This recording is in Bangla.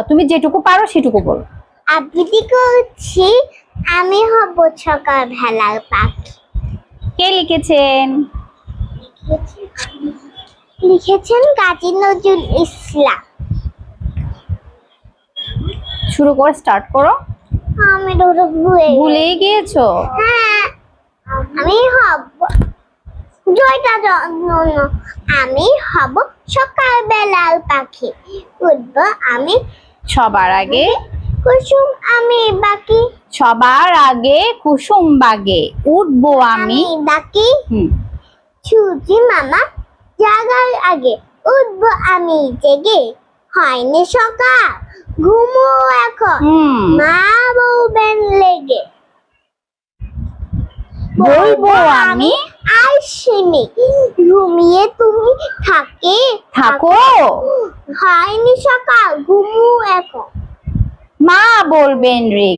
তুমি যেটুকু পারো সেটুকু বলো। আবৃত্তি করছি, আমি হব সকালবেলার পাখি। কে লিখেছেন? লিখেছেন কাজী নজরুল ইসলাম। শুরু করে স্টার্ট করো। আমি তো ভুলেই গিয়েছো? হ্যাঁ, আমি হব জয়টা আমি হব সকালবেলার পাখি, উঠব আমি সবার আগে কুসুম আমি বাকি, সবার আগে কুসুম বাগে উঠবো আমি। ডাকি সূর্যি মামা জাগার আগে, উঠবো আমি জেগে, হয়নি সকাল ঘুমো এখন, মা বলবেন লেগে, বলবো আমি আইসিনি ঘুমিয়ে তুমি থাকো, হয়নি সকাল ঘুমো এখন, মা বলবেন রে।